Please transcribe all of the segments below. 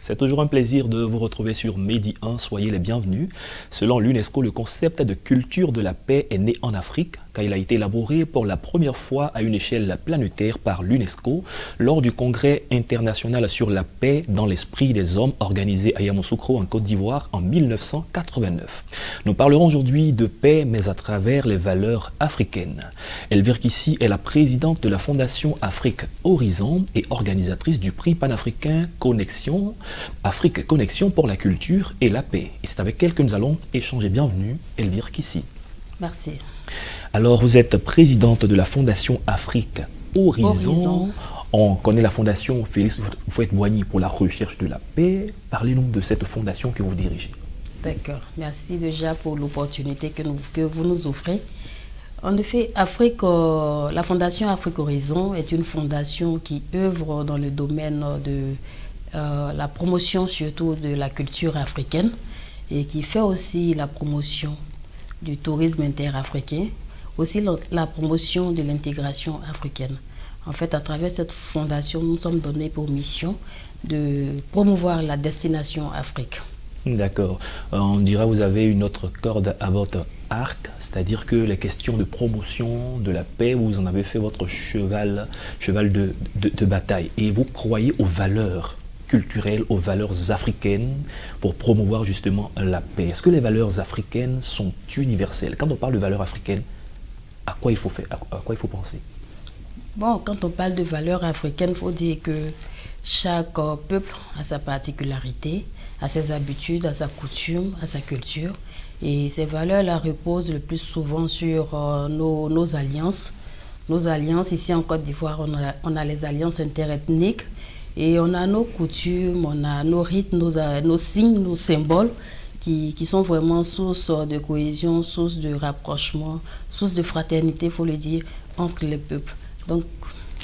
C'est toujours un plaisir de vous retrouver sur Medi 1, soyez les bienvenus. Selon l'UNESCO, le concept de culture de la paix est né en Afrique, car il a été élaboré pour la première fois à une échelle planétaire par l'UNESCO lors du Congrès international sur la paix dans l'esprit des hommes organisé à Yamoussoukro en Côte d'Ivoire en 1989. Nous parlerons aujourd'hui de paix, mais à travers les valeurs africaines. Elvire Kissi est la présidente de la Fondation Afrique Horizon et organisatrice du prix panafricain Afrique Connexion pour la culture et la paix. Et c'est avec elle que nous allons échanger. Bienvenue, Elvire Kissi. Merci. Alors, vous êtes présidente de la Fondation Afrique Horizon. On connaît la Fondation Félix Houphouët-Boigny pour la recherche de la paix. Parlez-nous de cette fondation que vous dirigez. D'accord. Merci déjà pour l'opportunité que vous nous offrez. En effet, la Fondation Afrique Horizon est une fondation qui œuvre dans le domaine de la promotion surtout de la culture africaine et qui fait aussi la promotion du tourisme interafricain, aussi la promotion de l'intégration africaine. En fait, à travers cette fondation, nous sommes donnés pour mission de promouvoir la destination Afrique. D'accord. On dirait que vous avez une autre corde à votre arc, c'est-à-dire que les questions de promotion de la paix, vous en avez fait votre cheval de bataille. Et vous croyez aux valeurs culturelles, aux valeurs africaines pour promouvoir justement la paix. Est-ce que les valeurs africaines sont universelles? Quand on parle de valeurs africaines, à quoi il faut penser? Bon, quand on parle de valeurs africaines, il faut dire que chaque peuple a sa particularité, a ses habitudes, a sa coutume, a sa culture. Et ces valeurs-là reposent le plus souvent sur nos alliances. Nos alliances, ici en Côte d'Ivoire, on a les alliances interethniques. Et on a nos coutumes, on a nos rites, nos signes, nos symboles qui sont vraiment source de cohésion, source de rapprochement, source de fraternité, il faut le dire, entre les peuples. Donc,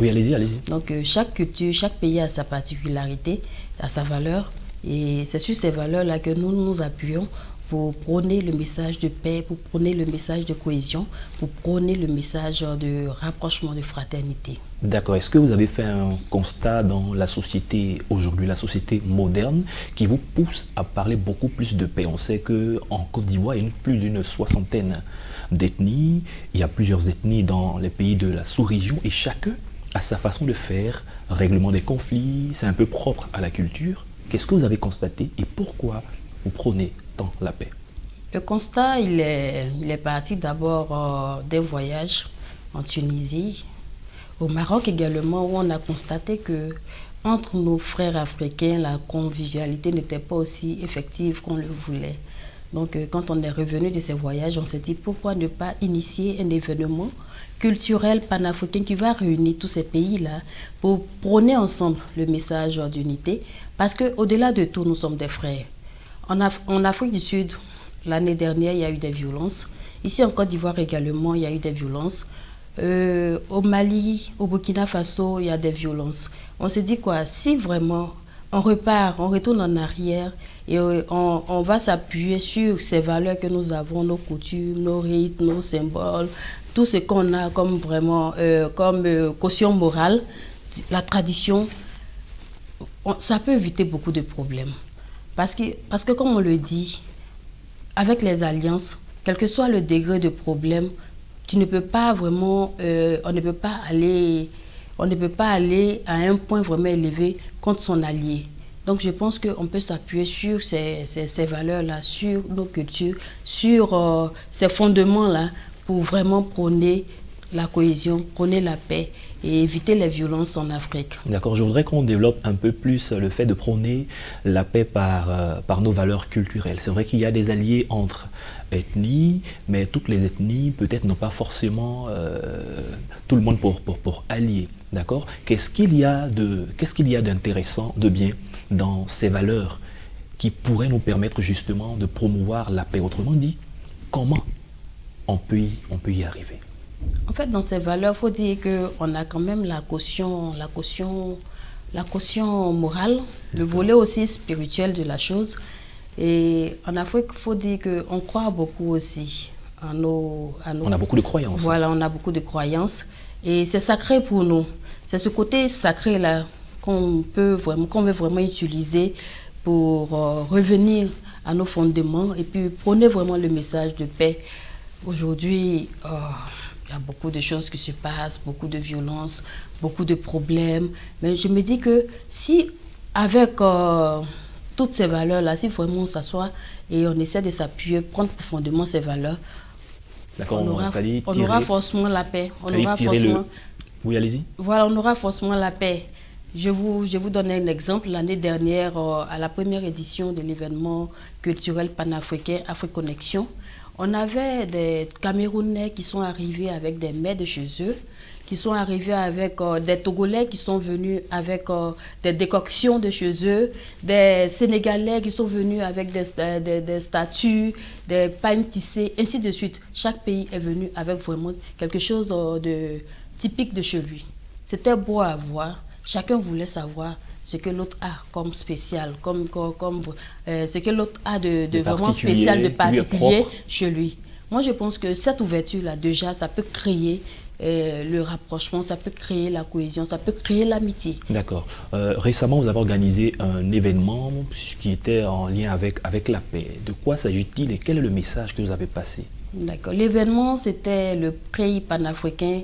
oui, allez-y. Donc, chaque culture, chaque pays a sa particularité, a sa valeur. Et c'est sur ces valeurs-là que nous nous appuyons pour prôner le message de paix, pour prôner le message de cohésion, pour prôner le message de rapprochement, de fraternité. D'accord. Est-ce que vous avez fait un constat dans la société aujourd'hui, la société moderne, qui vous pousse à parler beaucoup plus de paix? On sait qu'en Côte d'Ivoire, il y a plus d'une soixantaine d'ethnies. Il y a plusieurs ethnies dans les pays de la sous-région et chacun a sa façon de faire, règlement des conflits, c'est un peu propre à la culture. Qu'est-ce que vous avez constaté et pourquoi vous prônez tant la paix? Le constat, il est parti d'abord d'un voyage en Tunisie, au Maroc également, où on a constaté que entre nos frères africains, la convivialité n'était pas aussi effective qu'on le voulait. Donc, quand on est revenu de ces voyages, on s'est dit pourquoi ne pas initier un événement culturel panafricain qui va réunir tous ces pays-là pour prôner ensemble le message d'unité. Parce qu'au-delà de tout, nous sommes des frères. En Afrique du Sud, l'année dernière, il y a eu des violences. Ici, en Côte d'Ivoire également, il y a eu des violences. Au Mali, au Burkina Faso, il y a des violences. On se dit quoi? Si vraiment on retourne en arrière et on va s'appuyer sur ces valeurs que nous avons, nos coutumes, nos rites, nos symboles, tout ce qu'on a comme vraiment caution morale, la tradition, ça peut éviter beaucoup de problèmes. Parce que comme on le dit, avec les alliances, quel que soit le degré de problème, tu ne peux pas vraiment, on ne peut pas aller à un point vraiment élevé contre son allié. Donc je pense qu'on peut s'appuyer sur ces valeurs-là, sur nos cultures, sur ces fondements-là pour vraiment prôner la cohésion, prôner la paix et éviter les violences en Afrique. D'accord, je voudrais qu'on développe un peu plus le fait de prôner la paix par nos valeurs culturelles. C'est vrai qu'il y a des alliés entre ethnies, mais toutes les ethnies peut-être n'ont pas forcément tout le monde pour allier. D'accord? Qu'est-ce qu'il y a d'intéressant, de bien dans ces valeurs qui pourraient nous permettre justement de promouvoir la paix? Autrement dit, comment on peut y arriver? En fait, dans ces valeurs, il faut dire qu'on a quand même la caution morale, le volet aussi spirituel de la chose. Et en Afrique, il faut dire qu'on croit beaucoup aussi en nos... On a beaucoup de croyances. Voilà, on a beaucoup de croyances. Et c'est sacré pour nous. C'est ce côté sacré-là qu'on veut vraiment utiliser pour revenir à nos fondements et puis prôner vraiment le message de paix. Aujourd'hui, il y a beaucoup de choses qui se passent, beaucoup de violences, beaucoup de problèmes. Mais je me dis que si, avec toutes ces valeurs-là, si vraiment on s'assoit et on essaie de s'appuyer, prendre profondément ces valeurs, on aura forcément la paix. Oui, allez-y. Voilà, on aura forcément la paix. Je vous donne un exemple. L'année dernière, à la première édition de l'événement culturel panafricain Africonnexion, on avait des Camerounais qui sont arrivés avec des mets de chez eux, qui sont arrivés avec des Togolais qui sont venus avec des décoctions de chez eux, des Sénégalais qui sont venus avec des statues, des pailles tissées, ainsi de suite. Chaque pays est venu avec vraiment quelque chose de typique de chez lui. C'était beau à voir. Chacun voulait savoir ce que l'autre a comme spécial, ce que l'autre a de vraiment spécial, de particulier chez lui. Moi, je pense que cette ouverture-là, déjà, ça peut créer le rapprochement, ça peut créer la cohésion, ça peut créer l'amitié. D'accord. Récemment, vous avez organisé un événement qui était en lien avec la paix. De quoi s'agit-il et quel est le message que vous avez passé? D'accord. L'événement, c'était le prix panafricain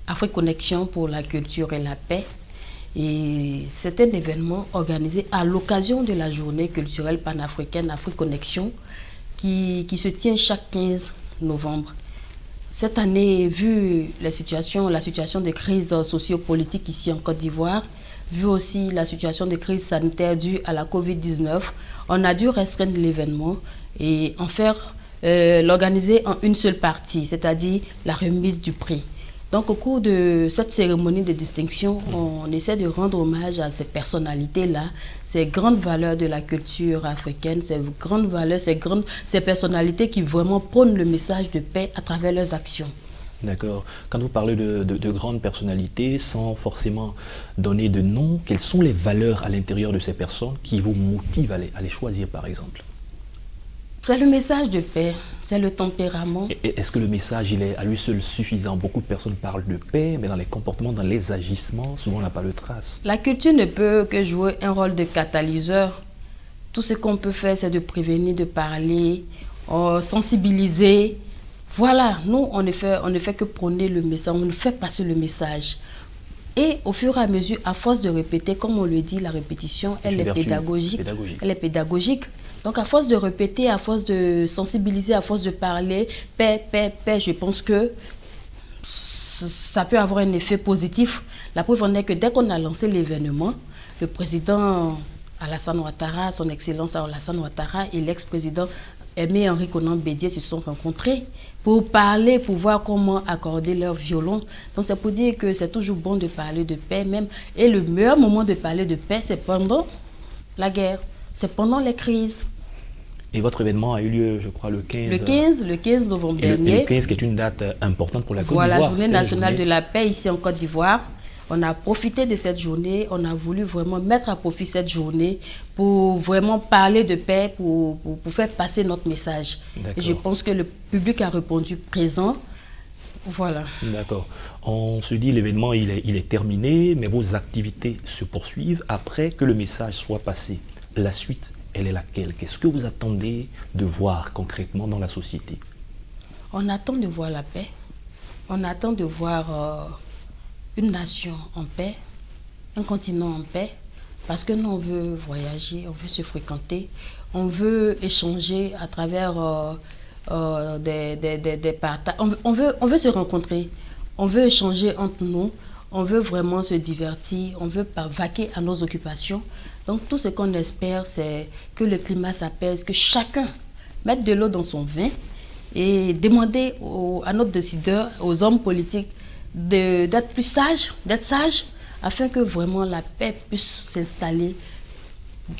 Africonnexion pour la culture et la paix. Et c'est un événement organisé à l'occasion de la journée culturelle panafricaine Africonnexion qui se tient chaque 15 novembre. Cette année, vu la situation de crise sociopolitique ici en Côte d'Ivoire, vu aussi la situation de crise sanitaire due à la Covid-19, on a dû restreindre l'événement et en faire l'organiser en une seule partie, c'est-à-dire la remise du prix. Donc, au cours de cette cérémonie de distinction, on essaie de rendre hommage à ces personnalités-là, ces grandes valeurs de la culture africaine, ces grandes valeurs, ces personnalités qui vraiment prônent le message de paix à travers leurs actions. D'accord. Quand vous parlez de grandes personnalités, sans forcément donner de nom, quelles sont les valeurs à l'intérieur de ces personnes qui vous motivent à les choisir, par exemple? C'est le message de paix, c'est le tempérament. Est-ce que le message, il est à lui seul suffisant? Beaucoup de personnes parlent de paix, mais dans les comportements, dans les agissements, souvent on n'a pas de trace. La culture ne peut que jouer un rôle de catalyseur. Tout ce qu'on peut faire, c'est de prévenir, de parler, sensibiliser. Voilà, nous, on ne fait que prôner le message, on ne fait passer le message. Et au fur et à mesure, à force de répéter, comme on le dit, la répétition, elle est pédagogique. Elle est pédagogique. Donc, à force de répéter, à force de sensibiliser, à force de parler, paix, paix, paix, je pense que ça peut avoir un effet positif. La preuve en est que dès qu'on a lancé l'événement, le président Alassane Ouattara, son excellence Alassane Ouattara et l'ex-président Aimé Henri Konan Bédié se sont rencontrés pour parler, pour voir comment accorder leur violon. Donc, c'est pour dire que c'est toujours bon de parler de paix même. Et le meilleur moment de parler de paix, c'est pendant la guerre, c'est pendant les crises. Et votre événement a eu lieu, je crois, le 15... Le 15 novembre dernier. Le 15 qui est une date importante pour la Côte d'Ivoire. Voilà, la journée nationale de la paix ici en Côte d'Ivoire. On a profité de cette journée, on a voulu vraiment mettre à profit cette journée pour vraiment parler de paix, pour faire passer notre message. Et je pense que le public a répondu présent. Voilà. D'accord. On se dit l'événement il est terminé, mais vos activités se poursuivent après que le message soit passé. La suite, elle est laquelle? Qu'est-ce que vous attendez de voir concrètement dans la société? On attend de voir la paix. On attend de voir une nation en paix, un continent en paix, parce que nous, on veut voyager, on veut se fréquenter, on veut échanger à travers des partages. On veut se rencontrer, on veut échanger entre nous, on veut vraiment se divertir, on veut vaquer à nos occupations. Donc tout ce qu'on espère, c'est que le climat s'apaise, que chacun mette de l'eau dans son vin et demander à nos décideurs, aux hommes politiques, d'être plus sages, d'être sages, afin que vraiment la paix puisse s'installer.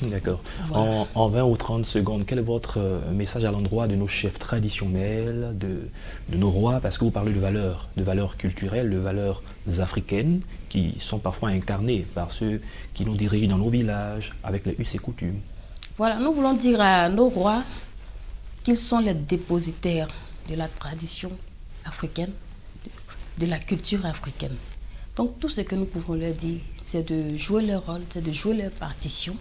D'accord. Voilà. En 20 ou 30 secondes, quel est votre message à l'endroit de nos chefs traditionnels, de nos rois, parce que vous parlez de valeurs culturelles, de valeurs africaines, qui sont parfois incarnées par ceux qui nous dirigent dans nos villages, avec les us et coutumes. Voilà, nous voulons dire à nos rois qu'ils sont les dépositaires de la tradition africaine, de la culture africaine. Donc tout ce que nous pouvons leur dire, c'est de jouer leur rôle, c'est de jouer leur partition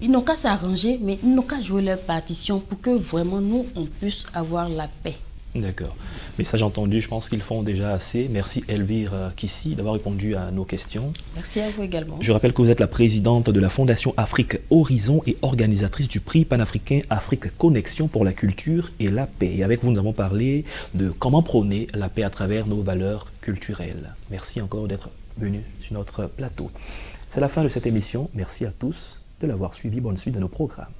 ils n'ont qu'à s'arranger, mais ils n'ont qu'à jouer leur partition pour que vraiment nous, on puisse avoir la paix. D'accord. Message entendu, je pense qu'ils font déjà assez. Merci Elvire Kissi d'avoir répondu à nos questions. Merci à vous également. Je rappelle que vous êtes la présidente de la Fondation Afrique Horizon et organisatrice du prix panafricain Afrique Connexion pour la culture et la paix. Et avec vous, nous avons parlé de comment prôner la paix à travers nos valeurs culturelles. Merci encore d'être venu sur notre plateau. C'est la fin de cette émission. Merci à tous de l'avoir suivi. Bonne suite de nos programmes.